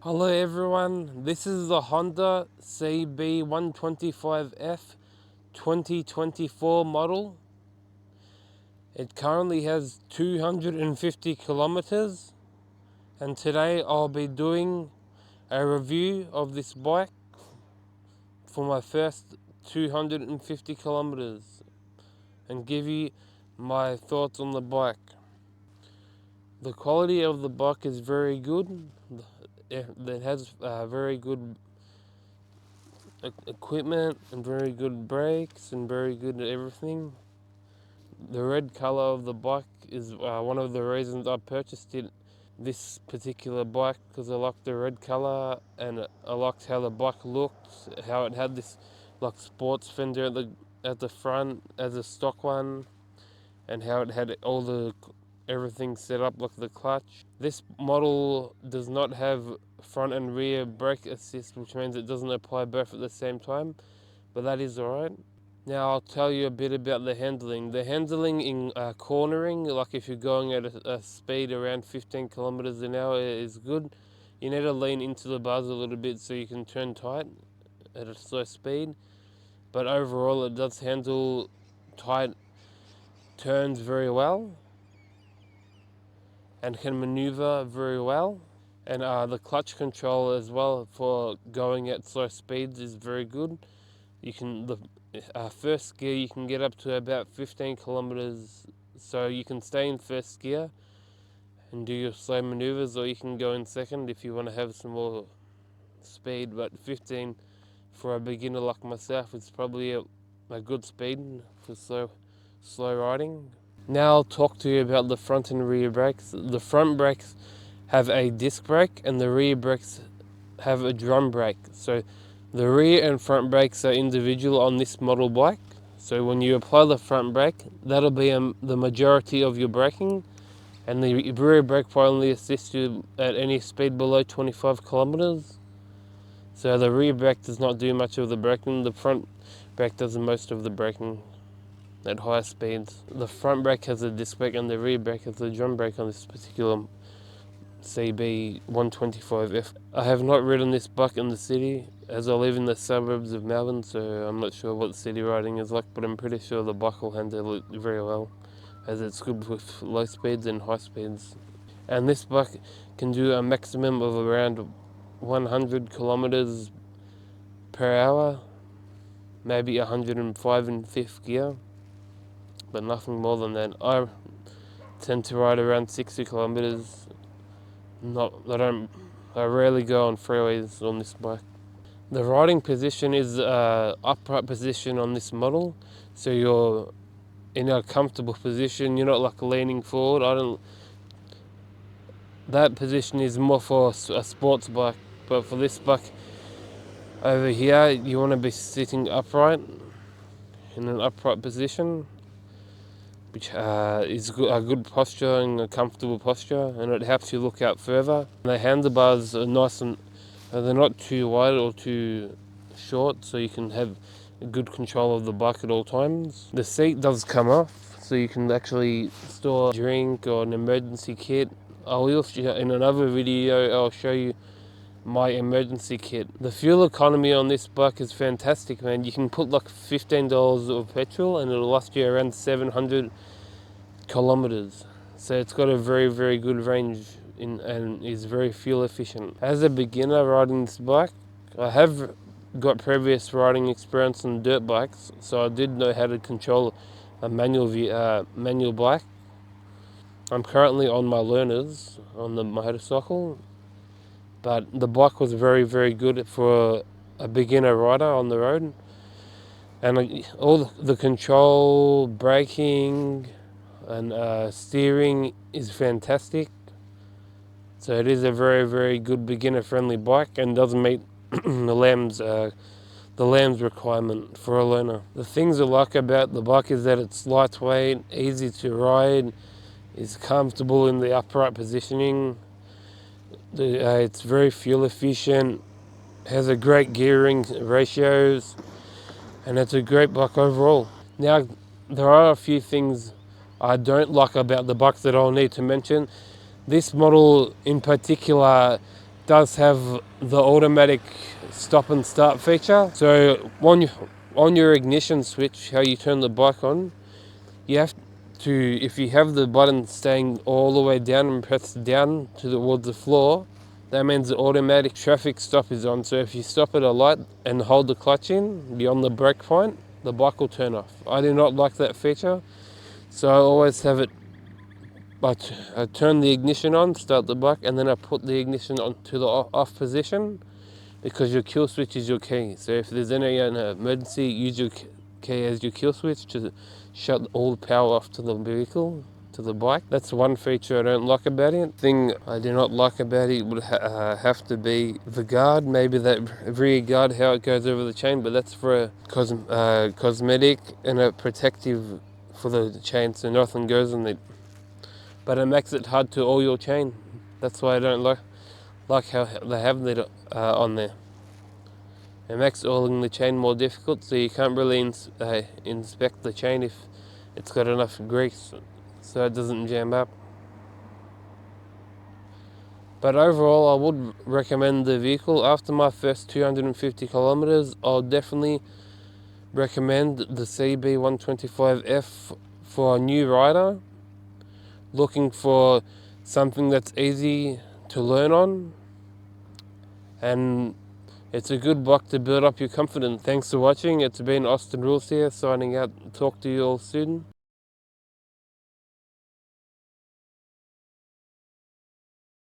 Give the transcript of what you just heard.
Hello everyone, this is the Honda CB125F 2024 model. It currently has 250 kilometers, and today I'll be doing a review of this bike for my first 250 kilometers and give you my thoughts on the bike. The quality of the bike is very good. It has very good equipment and very good brakes and very good everything. The red color of the bike is one of the reasons I purchased this particular bike, because I liked the red color and I liked how the bike looked, how it had this like sports fender at the front as a stock one, and how it had everything set up like the clutch. This model does not have front and rear brake assist, which means it doesn't apply both at the same time, but that is alright. Now I'll tell you a bit about the handling. The handling in cornering, like if you're going at a speed around 15 kilometers an hour, is good. You need to lean into the bars a little bit so you can turn tight at a slow speed, but overall it does handle tight turns very well and can maneuver very well. And the clutch control as well for going at slow speeds is very good. The first gear you can get up to about 15 kilometers, so you can stay in first gear and do your slow maneuvers, or you can go in second if you want to have some more speed. But 15 for a beginner like myself is probably a good speed for slow riding. Now I'll talk to you about the front and rear brakes. The front brakes have a disc brake and the rear brakes have a drum brake. So the rear and front brakes are individual on this model bike. So when you apply the front brake, that'll be the majority of your braking, and the rear brake will only assist you at any speed below 25 kilometers. So the rear brake does not do much of the braking. The front brake does most of the braking at higher speeds. The front brake has a disc brake and the rear brake has a drum brake on this particular CB125F. I have not ridden this bike in the city, as I live in the suburbs of Melbourne, so I'm not sure what city riding is like, but I'm pretty sure the bike will handle it very well, as it's good with low speeds and high speeds. And this bike can do a maximum of around 100 kilometers per hour, maybe 105 in fifth gear, but nothing more than that. I tend to ride around 60 kilometers. I rarely go on freeways on this bike. The riding position is upright position on this model, so you're in a comfortable position. You're not like leaning forward. That position is more for a sports bike, but for this bike over here, you want to be sitting upright in an upright position, which is a good posture and a comfortable posture, and it helps you look out further. The handlebars are nice and they're not too wide or too short, so you can have good control of the bike at all times. The seat does come off, so you can actually store a drink or an emergency kit. In another video, I'll show you my emergency kit. The fuel economy on this bike is fantastic, man. You can put like $15 of petrol and it'll last you around 700 kilometers. So it's got a very, very good range and is very fuel efficient. As a beginner riding this bike, I have got previous riding experience on dirt bikes, so I did know how to control a manual bike. I'm currently on my learners on the motorcycle, but the bike was very, very good for a beginner rider on the road. And all the control, braking, and steering is fantastic. So it is a very, very good beginner-friendly bike and doesn't meet the lamb's requirement for a learner. The things I like about the bike is that it's lightweight, easy to ride, is comfortable in the upright positioning. It's very fuel efficient, has a great gearing ratios, and it's a great bike overall. Now, there are a few things I don't like about the bike that I'll need to mention. This model in particular does have the automatic stop and start feature. So on your ignition switch, how you turn the bike on, you have to, if you have the button staying all the way down and press down towards the floor, that means the automatic traffic stop is on. So if you stop at a light and hold the clutch in beyond the brake point, the bike will turn off. I do not like that feature, so I always have it, I turn the ignition on, start the bike, and then I put the ignition on to the off position, because your kill switch is your key. So if there's any emergency, use your key as your kill switch to shut all the power off to the vehicle, to the bike. That's one feature I don't like about it. Thing I do not like about it would have to be the guard, maybe that rear guard, how it goes over the chain, but that's for a cosmetic and a protective for the chain, so nothing goes on it. But it makes it hard to oil your chain. That's why I don't like how they have that on there. It makes oiling the chain more difficult, so you can't really inspect the chain if it's got enough grease, so it doesn't jam up. But overall, I would recommend the vehicle. After my first 250 kilometers, I'll definitely recommend the CB125F for a new rider looking for something that's easy to learn on, and it's a good bike to build up your confidence. Thanks for watching. It's been Austin Roulz here, signing out. Talk to you all soon.